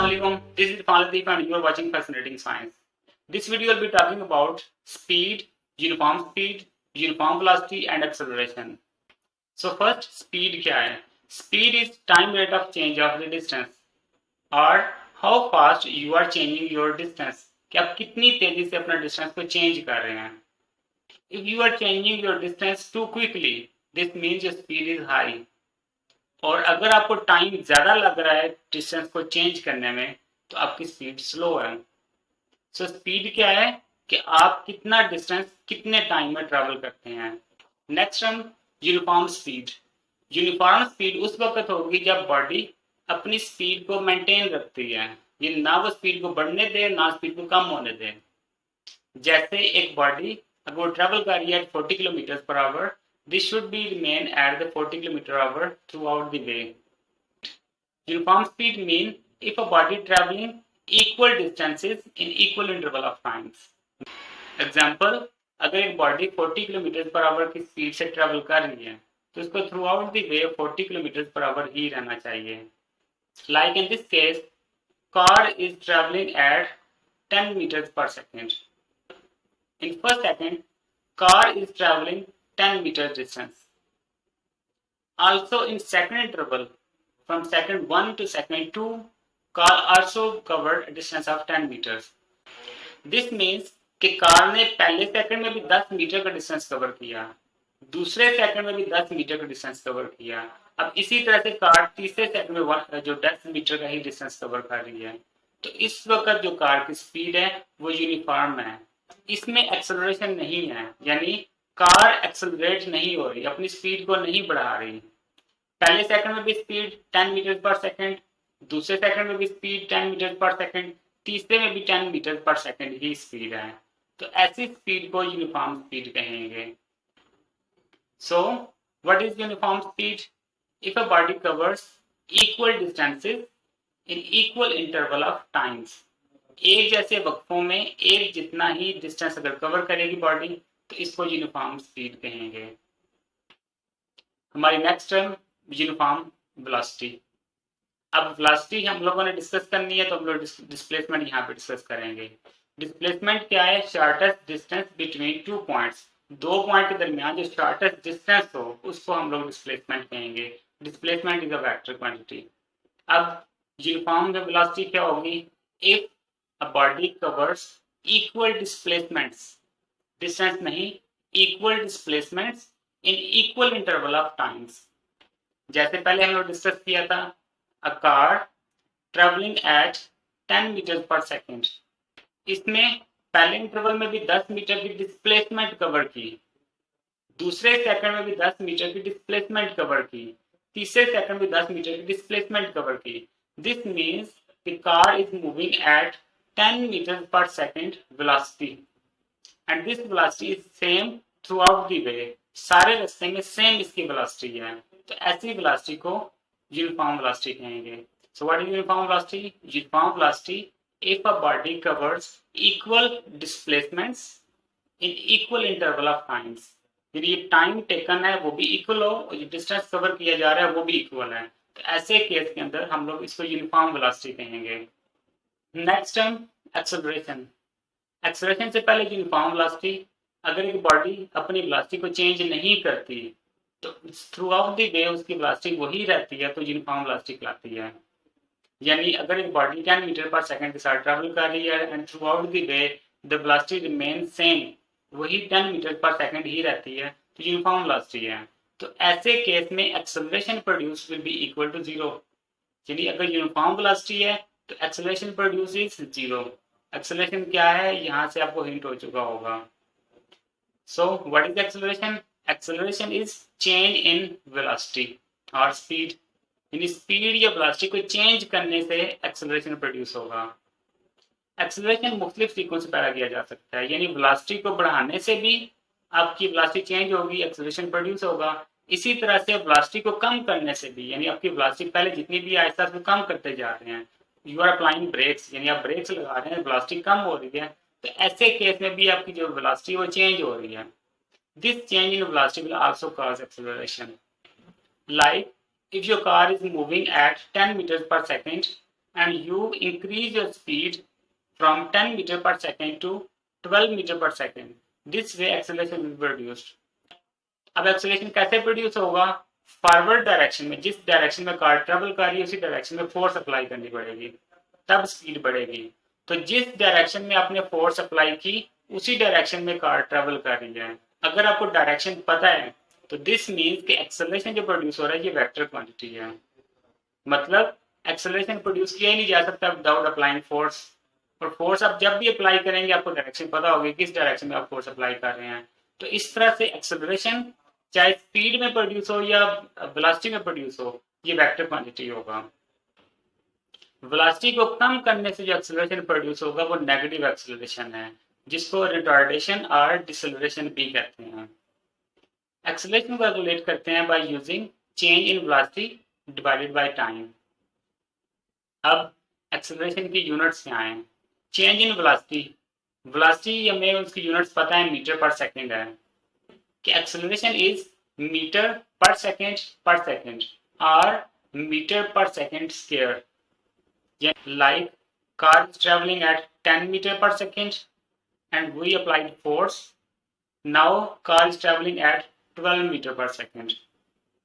Assalamualaikum. This is Faladeep and you are watching Fascinating Science. This video will be talking about speed, uniform velocity and acceleration. So first, speed क्या है? Speed is time rate of change of the distance or how fast you are changing your distance. कि आप कितनी तेजी से अपना distance को change कर रहे हैं. If you are changing your distance too quickly, this means your speed is high. और अगर आपको टाइम ज्यादा लग रहा है डिस्टेंस को चेंज करने में तो आपकी स्पीड स्लो है. सो स्पीड क्या है कि आप कितना डिस्टेंस कितने टाइम में ट्रेवल करते हैं. नेक्स्ट हम यूनिफॉर्म स्पीड. यूनिफॉर्म स्पीड उस वक्त होगी जब बॉडी अपनी स्पीड को मेंटेन रखती है, ये ना वो स्पीड को बढ़ने दे ना स्पीड को कम होने दे. जैसे एक बॉडी अगर वो ट्रेवल कर रही है 40 kilometre per hour, this should be remain at the 40 km/h throughout the way. Uniform speed mean if a body traveling equal distances in equal interval of times. Example, अगर एक बॉडी 40 km/h की speed से travel कर रही है तो उसको through out the way 40 km/h ही रहना चाहिए. Like in this case, car is traveling at 10 meters per second. In first second, car is traveling 10 meters distance. Also in second interval, from second 1 to second 2, car also covered a distance of 10 meters. This means कि car ने पहले second में भी 10 metre का distance cover किया, दूसरे second में भी 10 मीटर का डिस्टेंस कवर किया. अब इसी तरह से कार तीसरे सेकंड में जो 10 मीटर का ही डिस्टेंस कवर कर रही है. तो इस वक्त जो कार की स्पीड है वो यूनिफॉर्म है, इसमें एक्सेलरेशन नहीं है, यानी कार एक्सेलरेट नहीं हो रही, अपनी स्पीड को नहीं बढ़ा रही. पहले सेकंड में भी स्पीड 10 मीटर पर सेकंड, दूसरे सेकंड में भी स्पीड 10 मीटर पर सेकंड, तीसरे में भी 10 मीटर पर सेकंड ही स्पीड है. तो ऐसी स्पीड को यूनिफॉर्म स्पीड कहेंगे. सो what is uniform speed? If a body covers equal distances in equal interval of times. एक जैसे वक्फों में एक जितना ही डिस्टेंस अगर कवर करेगी बॉडी तो इसको यूनिफॉर्म स्पीड कहेंगे. हमारी नेक्स्ट टर्म यूनिफॉर्म वेलोसिटी. अब वेलोसिटी हम लोगों ने डिस्कस करनी है तो हम लोग डिस्प्लेसमेंट यहाँ पे डिस्कस करेंगे. डिस्प्लेसमेंट क्या है? Shortest distance between two points. दो पॉइंट के दरमियान जो शॉर्टेस्ट डिस्टेंस हो उसको हम लोग डिस्प्लेसमेंट कहेंगे. Displacement is a vector quantity. अब यूनिफॉर्म वेलोसिटी क्या होगी? If a body covers equal displacements, distance नहीं, equal displacements in equal interval of times. जैसे पहले हम लोग डिस्कस किया था, a car travelling at 10 metre per second. इसमें पहले इंटरवल में भी 10 मीटर की डिस्प्लेसमेंट कवर की, दूसरे सेकंड में भी 10 मीटर की डिस्प्लेसमेंट कवर की, तीसरे सेकंड में 10 मीटर की डिस्प्लेसमेंट कवर की. This means the car is moving at 10 metre per second velocity and this velocity is same throughout the way. सारे रास्ते में सेम इसकी वेलोसिटी है, तो ऐसी वेलोसिटी को यूनिफॉर्म वेलोसिटी कहेंगे. सो what is uniform velocity? Uniform velocity if a body covers equal displacements in equal interval of times. यदि टाइम टेकन है वो भी इक्वल हो और जो डिस्टेंस कवर किया जा रहा है वो भी इक्वल है, तो ऐसे केस के अंदर हम लोग इसको यूनिफॉर्म वेलोसिटी कहेंगे. Next term acceleration. एक्सेलरेशन से पहले यूनिफॉर्म वेलोसिटी. अगर एक बॉडी अपनी वेलोसिटी को चेंज नहीं करती तो थ्रू आउट द वे उसकी वेलोसिटी वही रहती है, तो यूनिफॉर्म वेलोसिटी कहलाती है. यानी अगर एक बॉडी 10 मीटर पर सेकंड के साथ ट्रैवल कर रही है and through out the way the velocity remain same, वही 10 मीटर पर सेकंड ही रहती है, तो यूनिफॉर्म वेलोसिटी है. तो ऐसे केस में acceleration produce will be equal to zero. यानी अगर यूनिफॉर्म वेलोसिटी है तो acceleration produce is zero. Acceleration क्या है यहाँ से आपको हिंट हो चुका होगा. So what is acceleration? Acceleration is change in velocity और स्पीड. यानी स्पीड या वेलोसिटी को चेंज करने से एक्सेलरेशन प्रोड्यूस होगा. एक्सेलरेशन मुख्तलिफ तरीकों से पैदा किया जा सकता है, यानी वेलोसिटी को बढ़ाने से भी आपकी वेलोसिटी चेंज होगी, एक्सेलरेशन प्रोड्यूस होगा. इसी तरह से वेलोसिटी को कम करने से भी, यानी आपकी वेलोसिटी पहले जितनी भी आहिस्ता से कम करते जा रहे हैं, यू आर अप्लाइंग ब्रेक्स, यानी आप ब्रेक्स लगा रहे हैं, वेलोसिटी कम हो रही है, तो ऐसे केस में भी आपकी जो वेलोसिटी वो चेंज हो रही है. This change in velocity will also cause acceleration. Like if your car is moving at 10 meters per second and you increase your speed from 10 meter per second to 12 meter per second. This way acceleration will be produced. अब acceleration कैसे produce होगा? Forward direction में, जिस direction में car travel कर रही है उसी डायरेक्शन में फोर्स अप्लाई करनी पड़ेगी, तब स्पीड बढ़ेगी। तो जिस डायरेक्शन में आपने फोर्स अप्लाई की उसी डायरेक्शन में कार ट्रेवल कर रही है। अगर आपको डायरेक्शन पता है तो दिस मीन्स कि एक्सेलरेशन जो प्रोड्यूस हो रहा है ये वेक्टर क्वांटिटी है। मतलब एक्सेलरेशन प्रोड्यूस किया ही नहीं जा सकता विदाउट अप्लाइंग फोर्स। और फोर्स आप जब भी अप्लाई करेंगे आपको डायरेक्शन पता होगी किस डायरेक्शन में आप फोर्स अप्लाई कर रहे हैं। तो इस तरह से एक्सेलरेशन चाहे स्पीड में प्रोड्यूस हो या वेलोसिटी में प्रोड्यूस हो, ये वेक्टर क्वांटिटी होगा। वेलोसिटी को कम करने से जो एक्सेलरेशन प्रोड्यूस होगा वो नेगेटिव एक्सेलरेशन है, जिसको रिटार्डेशन और डिसेलरेशन भी कहते हैं। एक्सेलरेशन को कैलकुलेट करते हैं by using change in velocity divided by time. अब एक्सेलरेशन की यूनिट्स क्या हैं? चेंज इन वेलोसिटी, वेलोसिटी हमें उसकी यूनिट्स पता है, मीटर पर सेकंड है कि acceleration is metre per second और metre per second square. Like car is traveling at 10 meter per second and we applied force. Now car is traveling at 12 meter per second.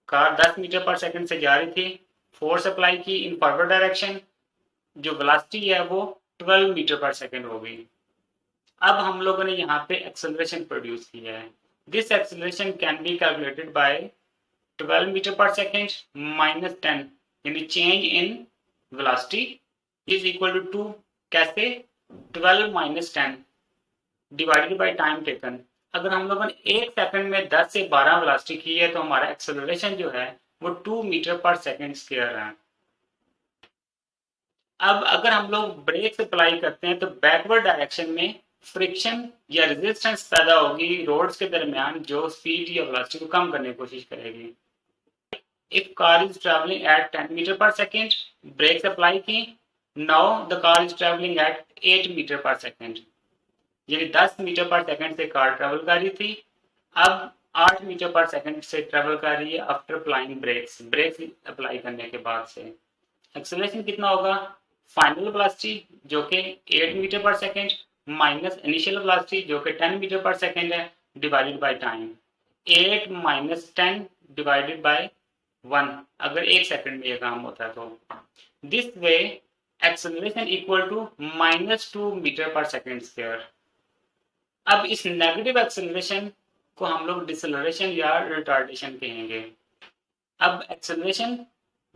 Car 10 metre per second से जा रही थी, force apply की in forward direction, जो velocity है वो 12 metre per second हो गई। अब हम लोगों ने यहाँ पे एक्सेलरेशन प्रोड्यूस किया है। This acceleration can be calculated by 12 metre per second minus 10, यानी change in velocity is equal to कैसे? 12 minus 10 divided by time taken. अगर हम लोगों ने 1 सेकंड में 10 से 12 वेलोसिटी की है तो हमारा एक्सेलरेशन जो है वो 2 मीटर पर सेकंड स्क्वायर है। अब अगर हम लोग ब्रेक अप्लाई करते हैं तो बैकवर्ड डायरेक्शन में फ्रिक्शन या रेजिस्टेंस पैदा होगी रोड्स के दरमियान, जो स्पीड या वेलोसिटी को कम करने की कोशिश करेगी। If car is travelling at 10 metre per second, brake apply की, now the car is travelling at 8 metre per second, यानी 10 मीटर पर सेकंड से कार ट्रैवल कर रही थी, अब 8 मीटर पर सेकंड से ट्रैवल कर रही है आफ्टर अप्लाइंग ब्रेक्स अप्लाई करने के बाद से। एक्सेलरेशन कितना होगा? फाइनल वेलोसिटी जो कि 8 metre per second minus initial velocity जो कि 10 मीटर पर सेकंड है divided by time. 8 minus 10 divided bye 1, अगर 1 सेकंड में ये काम होता है तो। This way acceleration equal to -2 metre per second square. अब इस नेगेटिव एक्सेलरेशन को हम लोग डिसेलरेशन या रिटार्डेशन कहेंगे। अब एक्सेलरेशन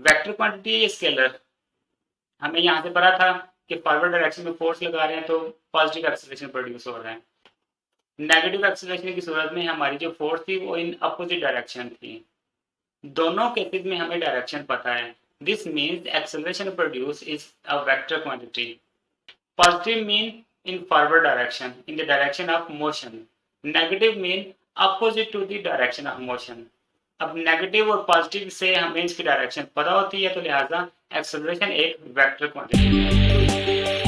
वेक्टर क्वांटिटी है या स्केलर? हमें यहाँ से पता था कि फॉरवर्ड डायरेक्शन में फोर्स लगा रहे हैं तो पॉजिटिव एक्सेलरेशन प्रोड्यूस हो रहा है। नेगेटिव एक्सेलरेशन की सूरत में हमारी जो फोर्स थी वो इन अपोजिट डायरेक्शन थी। दोनों केसेस में हमें डायरेक्शन पता है। This means acceleration produce is a vector quantity. Positive mean in forward direction, in the direction of motion. Negative mean opposite to the direction of motion. अब negative और positive से हमें इसकी डायरेक्शन पता होती है तो लिहाजा एक्सेलरेशन एक वेक्टर क्वांटिटी है।